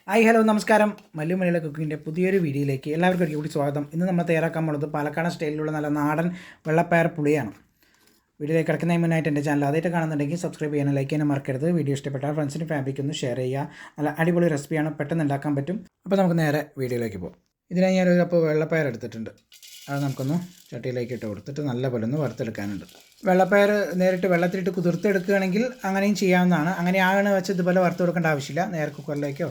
Hi hello നമസ്കാരം. മല്ലുമലയിലെ കുക്കിങ്ങിൻ്റെ പുതിയൊരു വീഡിയോയിലേക്ക് എല്ലാവർക്കും ഒരിക്കൽ കൂടി സ്വാഗതം. ഇന്ന് നമ്മൾ തയ്യാറാക്കാൻ പോകുന്നത് പാലക്കാടൻ സ്റ്റൈലിലുള്ള നല്ല നാടൻ വെള്ളപ്പയർ പുളിയാണ്. വീഡിയോയിലേക്ക് കിടക്കുന്നതിന് മുന്നായിട്ട് എൻ്റെ ചാനൽ ആദ്യമായിട്ട് കാണുന്നുണ്ടെങ്കിൽ സബ്സ്ക്രൈബ് ചെയ്യാനും ലൈക്ക് ചെയ്യാനും മറക്കരുത്. വീഡിയോ ഇഷ്ടപ്പെട്ടാൽ ഫ്രണ്ട്സിനും ഫാമിലിക്കും ഒന്ന് ഷെയർ ചെയ്യുക. നല്ല അടിപൊളി റെസിപ്പിയാണ്, പെട്ടെന്ന് ഉണ്ടാക്കാൻ പറ്റും. അപ്പോൾ നമുക്ക് നേരെ വീഡിയോയിലേക്ക് പോകാം. ഇതിനായി ഞാനൊരു കപ്പ് വെള്ളപ്പയർ എടുത്തിട്ടുണ്ട്. അത് നമുക്കൊന്ന് ചട്ടിയിലേക്ക് ഇട്ട് കൊടുത്തിട്ട് നല്ലപോലെ ഒന്ന് വറുത്തെടുക്കാനുണ്ട്. വെള്ളപ്പയർ നേരിട്ട് വെള്ളത്തിലിട്ട് കുതിർത്തെടുക്കുകയാണെങ്കിൽ അങ്ങനെയും ചെയ്യാവുന്നതാണ്. അങ്ങനെയാണ് വെച്ച് ഇതുപോലെ വറുത്ത് കൊടുക്കേണ്ട ആവശ്യമില്ല. നേരെ കുക്കറിലേക്കോ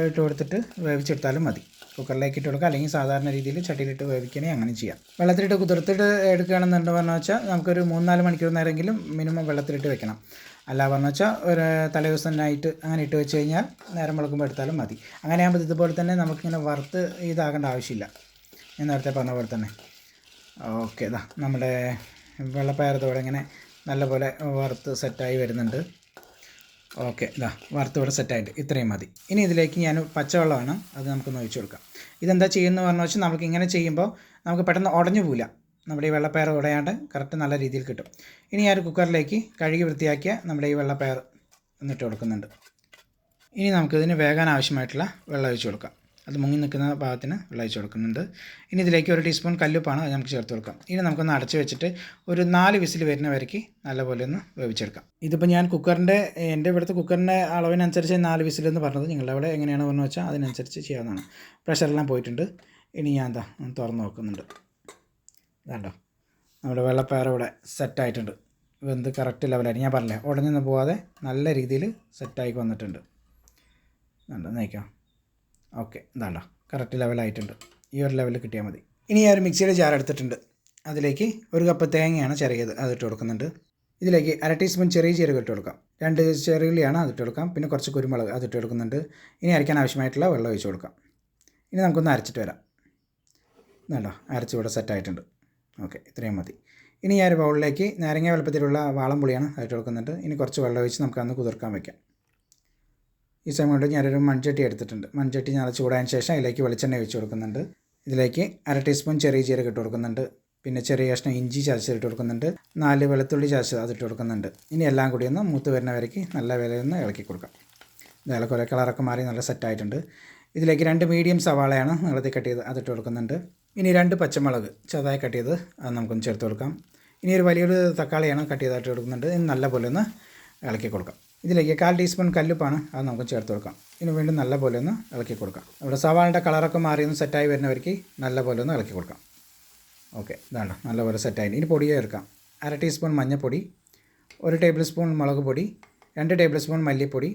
ഇട്ട് കൊടുത്തിട്ട് വേവിച്ചെടുത്താലും മതി. കുക്കറിലേക്ക് ഇട്ട് കൊടുക്കുക, അല്ലെങ്കിൽ സാധാരണ രീതിയിൽ ചട്ടിയിലിട്ട് വേവിക്കണേ അങ്ങനെ ചെയ്യാം. വെള്ളത്തിലിട്ട് കുതിർത്തിട്ട് എടുക്കുകയാണെന്നുണ്ട് പറഞ്ഞു വെച്ചാൽ നമുക്കൊരു 3-4 മണിക്കൂർ നേരമെങ്കിലും മിനിമം വെള്ളത്തിലിട്ട് വെക്കണം. അല്ല പറഞ്ഞു വെച്ചാൽ ഒരു തലേദിവസം നൈറ്റ് അങ്ങനെ ഇട്ട് വെച്ച് കഴിഞ്ഞാൽ നേരം വിളക്കുമ്പോൾ എടുത്താലും മതി. അങ്ങനെയാകുമ്പോൾ ഇതുപോലെ തന്നെ നമുക്കിങ്ങനെ വറുത്ത് ഇതാകേണ്ട ആവശ്യമില്ല. ഞാൻ നേരത്തെ പറഞ്ഞ പോലെ തന്നെ. ഓക്കെ, ഇതാ നമ്മുടെ വെള്ളപ്പയറത്തോടെ ഇങ്ങനെ നല്ലപോലെ വറുത്ത് സെറ്റായി വരുന്നുണ്ട്. ഓക്കെ, ഇതാ വറുത്ത് ഇവിടെ സെറ്റായിട്ട് ഇത്രയും മതി. ഇനി ഇതിലേക്ക് ഞാൻ പച്ചവെള്ളമാണ്, അത് നമുക്കൊന്ന് ഒഴിച്ച് കൊടുക്കാം. ഇതെന്താ ചെയ്യുന്നത് പറഞ്ഞു വെച്ചാൽ നമുക്ക് ഇങ്ങനെ ചെയ്യുമ്പോൾ നമുക്ക് പെട്ടെന്ന് ഉടഞ്ഞു പോവില്ല. നമ്മുടെ ഈ വെള്ളപ്പയർ ഉടയാണ്ട് കറക്റ്റ് നല്ല രീതിയിൽ കിട്ടും. ഇനി ഞാൻ കുക്കറിലേക്ക് കഴുകി വൃത്തിയാക്കിയ നമ്മുടെ ഈ വെള്ളപ്പയർ എന്നിട്ട് കൊടുക്കുന്നുണ്ട്. ഇനി നമുക്കിതിന് വേകാൻ ആവശ്യമായിട്ടുള്ള വെള്ളം ഒഴിച്ച് കൊടുക്കാം. അത് മുങ്ങി നിൽക്കുന്ന ഭാഗത്തിന് വെള്ളം ഒഴിച്ച് കൊടുക്കുന്നുണ്ട്. ഇനി ഇതിലേക്ക് 1 ടീസ്പൂൺ കല്ലുപ്പാണ്, അത് നമുക്ക് ചേർത്ത് കൊടുക്കാം. ഇനി നമുക്കൊന്ന് അടച്ച് വെച്ചിട്ട് ഒരു 4 വിസിൽ വരുന്ന വരയ്ക്ക് നല്ലപോലെ ഒന്ന് വേവിച്ചെടുക്കാം. ഇതിപ്പോൾ ഞാൻ എൻ്റെ ഇവിടുത്തെ കുക്കറിൻ്റെ അളവിനനുസരിച്ച് 4 വിസിലെന്ന് പറഞ്ഞത്. നിങ്ങളുടെ അവിടെ എങ്ങനെയാണ് പറഞ്ഞു വെച്ചാൽ അതിനനുസരിച്ച് ചെയ്യാവുന്നതാണ്. പ്രഷറെല്ലാം പോയിട്ടുണ്ട്. ഇനി ഞാൻ തുറന്ന് നോക്കുന്നുണ്ട്. ഇതാണ്ടോ നമ്മുടെ വെള്ളപ്പയർ ഇവിടെ സെറ്റായിട്ടുണ്ട്. വെന്ത് കറക്റ്റ് ലെവലായിട്ട് ഞാൻ പറഞ്ഞില്ലേ, ഉടഞ്ഞൊന്നും പോവാതെ നല്ല രീതിയിൽ സെറ്റായി വന്നിട്ടുണ്ട്. ഇതാണ്ടോ നയിക്കാം. ഓക്കെ, ഇതാണ്ടോ കറക്റ്റ് ലെവലായിട്ടുണ്ട്. ഈ ഒരു ലെവലിൽ കിട്ടിയാൽ മതി. ഇനി ഞാൻ ഒരു മിക്സിയുടെ ജാർ എടുത്തിട്ടുണ്ട്. അതിലേക്ക് 1 കപ്പ് തേങ്ങയാണ് ചിരകിയത്, അതിട്ട് കൊടുക്കുന്നുണ്ട്. ഇതിലേക്ക് 1/2 ടീസ്പൂൺ ചെറിയ ജീരകം ഇട്ട് കൊടുക്കാം. 2 ചെറിയുള്ളിയാണ്, അതിട്ട് കൊടുക്കാം. പിന്നെ കുറച്ച് കുരുമുളക് അതിട്ട് കൊടുക്കുന്നുണ്ട്. ഇനി അരയ്ക്കാൻ ആവശ്യമായിട്ടുള്ള വെള്ളം ഒഴിച്ച് കൊടുക്കാം. ഇനി നമുക്കൊന്ന് അരച്ചിട്ട് വരാം. ഇതാണ്ടോ അരച്ച് ഇവിടെ സെറ്റായിട്ടുണ്ട്. ഓക്കെ, ഇത്രയും മതി. ഇനി ഞാൻ ഒരു ബൗളിലേക്ക് നാരങ്ങ വലുപ്പത്തിലുള്ള വാളംപുളിയാണ് അതിട്ട് കൊടുക്കുന്നുണ്ട്. ഇനി കുറച്ച് വെള്ളം ഒഴിച്ച് നമുക്കന്ന് കുതിർക്കാൻ വയ്ക്കാം. ഈ സമയം കൊണ്ട് ഞാനൊരു മൺചട്ടി എടുത്തിട്ടുണ്ട്. മൺചട്ടി ഞാൻ ചൂടായതിന് ശേഷം അതിലേക്ക് വെളിച്ചെണ്ണ ഒഴിച്ച് കൊടുക്കുന്നുണ്ട്. ഇതിലേക്ക് 1/2 ടീസ്പൂൺ ചെറിയ ജീരകം ഇട്ട് കൊടുക്കുന്നുണ്ട്. പിന്നെ ചെറിയ കഷ്ണം ഇഞ്ചി ചതച്ചിട്ട് കൊടുക്കുന്നുണ്ട്. 4 വെളുത്തുള്ളി ചതച്ചത് അതിട്ട് കൊടുക്കുന്നുണ്ട്. ഇനി എല്ലാം കൂടി ഒന്ന് മൂത്ത് വരുന്ന വരയ്ക്ക് നല്ല വിലയൊന്ന് ഇളക്കി കൊടുക്കാം. ഇതേപോലെ കുറേ കളറൊക്കെ മാറി നല്ല സെറ്റായിട്ടുണ്ട്. ഇതിലേക്ക് 2 മീഡിയം സവാളയാണ് നീളത്തിൽ കട്ട് ചെയ്ത് അതിട്ട് കൊടുക്കുന്നുണ്ട്. ഇനി 2 പച്ചമുളക് ചെറുതായി കട്ട് ചെയ്ത് അത് നമുക്കൊന്ന് ചേർത്ത് കൊടുക്കാം. ഇനി ഒരു വലിയൊരു തക്കാളിയാണ് കട്ട് ചെയ്തിട്ട് കൊടുക്കുന്നുണ്ട്. ഇനി നല്ലപോലെ ഒന്ന് ഇളക്കി കൊടുക്കാം. ഇതിലേക്ക് 1/4 ടീസ്പൂൺ കല്ലുപ്പാണ്, അത് നമുക്ക് ചേർത്ത് കൊടുക്കാം. ഇനി വീണ്ടും നല്ലപോലെ ഒന്ന് ഇളക്കി കൊടുക്കാം. ഇവിടെ സവാളിൻ്റെ കളറൊക്കെ മാറി ഒന്ന് സെറ്റായി വരുന്നവർക്ക് നല്ലപോലെ ഒന്ന് ഇളക്കി കൊടുക്കാം. ഓക്കെ, ഇതാണ് നല്ലപോലെ സെറ്റായി. ഇനി പൊടി ചേർക്കാം. 1/2 ടീസ്പൂൺ മഞ്ഞൾപ്പൊടി, 1 ടേബിൾ സ്പൂൺ മുളക് പൊടി, 2 ടേബിൾ സ്പൂൺ മല്ലിപ്പൊടി.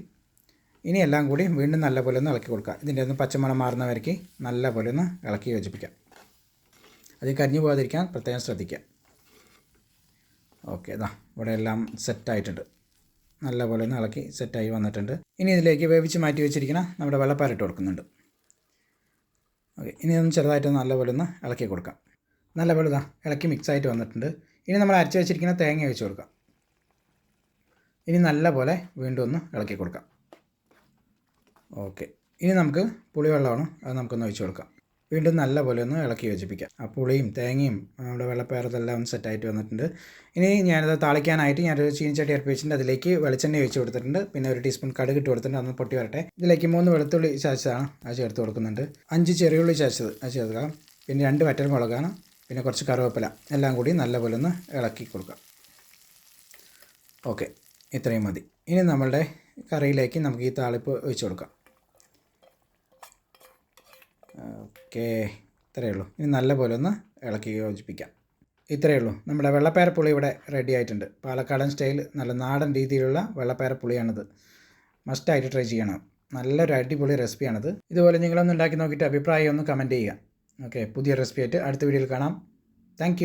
ഇനി എല്ലാം കൂടി വീണ്ടും നല്ലപോലെ ഒന്ന് ഇളക്കി കൊടുക്കുക. ഇതിൻ്റെ ഒന്ന് പച്ചമണം മാറുന്നവർക്ക് നല്ലപോലെ ഒന്ന് ഇളക്കി യോജിപ്പിക്കാം. അത് കരിഞ്ഞു പോകാതിരിക്കാൻ പ്രത്യേകം ശ്രദ്ധിക്കുക. ഓക്കെ, ഇതാ ഇവിടെ എല്ലാം സെറ്റായിട്ടുണ്ട്. നല്ലപോലെ ഒന്ന് ഇളക്കി സെറ്റായി വന്നിട്ടുണ്ട്. ഇനി ഇതിലേക്ക് വേവിച്ച് മാറ്റി വെച്ചിരിക്കുന്ന നമ്മുടെ വെള്ളപ്പയർ ഇട്ട് കൊടുക്കുന്നുണ്ട്. ഓക്കെ, ഇനി ഒന്ന് ചെറുതായിട്ടൊന്ന് നല്ലപോലെ ഒന്ന് ഇളക്കി കൊടുക്കാം. നല്ലപോലെ ഇതാ ഇളക്കി മിക്സായിട്ട് വന്നിട്ടുണ്ട്. ഇനി നമ്മൾ അരച്ച് വെച്ചിരിക്കുന്ന തേങ്ങ ഒഴിച്ച് കൊടുക്കാം. ഇനി നല്ലപോലെ വീണ്ടും ഒന്ന് ഇളക്കി കൊടുക്കാം. ഓക്കെ, ഇനി നമുക്ക് പുളിവെള്ളമാണ്, അത് നമുക്കൊന്ന് ഒഴിച്ച് കൊടുക്കാം. വീണ്ടും നല്ലപോലെ ഒന്ന് ഇളക്കി യോജിപ്പിക്കാം. ആ പുളിയും തേങ്ങയും നമ്മുടെ വെള്ളപ്പയറതെല്ലാം ഒന്ന് സെറ്റായിട്ട് വന്നിട്ടുണ്ട്. ഇനി ഞാനത് താളിക്കാനായിട്ട് ഞാനൊരു ചീനിച്ചട്ടി അടുപ്പ് വെച്ചിട്ടുണ്ട്. അതിലേക്ക് വെളിച്ചെണ്ണ ഒഴിച്ച് കൊടുത്തിട്ടുണ്ട്. പിന്നെ 1 ടീസ്പൂൺ കടുക് ഇട്ട് കൊടുത്തിട്ടുണ്ട്. അതൊന്ന് പൊട്ടി വരട്ടെ. ഇതിലേക്ക് 3 വെളുത്തുള്ളി ചതച്ചതാണ്, അത് ചേർത്ത് കൊടുക്കുന്നുണ്ട്. 5 ചെറിയുള്ളി ചതച്ചത് അത് ചേർക്കാം. പിന്നെ 2 വറ്റൽമുളകാണ്, പിന്നെ കുറച്ച് കറിവേപ്പില, എല്ലാം കൂടി നല്ലപോലെ ഒന്ന് ഇളക്കി കൊടുക്കാം. ഓക്കെ, ഇത്രയും മതി. ഇനി നമ്മളുടെ കറിയിലേക്ക് നമുക്ക് ഈ താളിപ്പ് ഒഴിച്ച് കൊടുക്കാം. ഓക്കെ, ഇത്രയേ ഉള്ളൂ. ഇനി നല്ലപോലെ ഒന്ന് ഇളക്കി യോജിപ്പിക്കാം. ഇത്രയേ ഉള്ളൂ. നമ്മുടെ വെള്ളപ്പയർ പുളി ഇവിടെ റെഡി ആയിട്ടുണ്ട്. പാലക്കാടൻ സ്റ്റൈൽ നല്ല നാടൻ രീതിയിലുള്ള വെള്ളപ്പയർ പുളിയാണിത്. മസ്റ്റായിട്ട് ട്രൈ ചെയ്യണം. നല്ലൊരു അടിപൊളി റെസിപ്പിയാണിത്. ഇതുപോലെ നിങ്ങളൊന്ന് ഉണ്ടാക്കി നോക്കിയിട്ട് അഭിപ്രായം ഒന്ന് കമൻറ്റ് ചെയ്യുക. ഓക്കെ, പുതിയ റെസിപ്പി ആയിട്ട് അടുത്ത വീഡിയോയിൽ കാണാം. താങ്ക്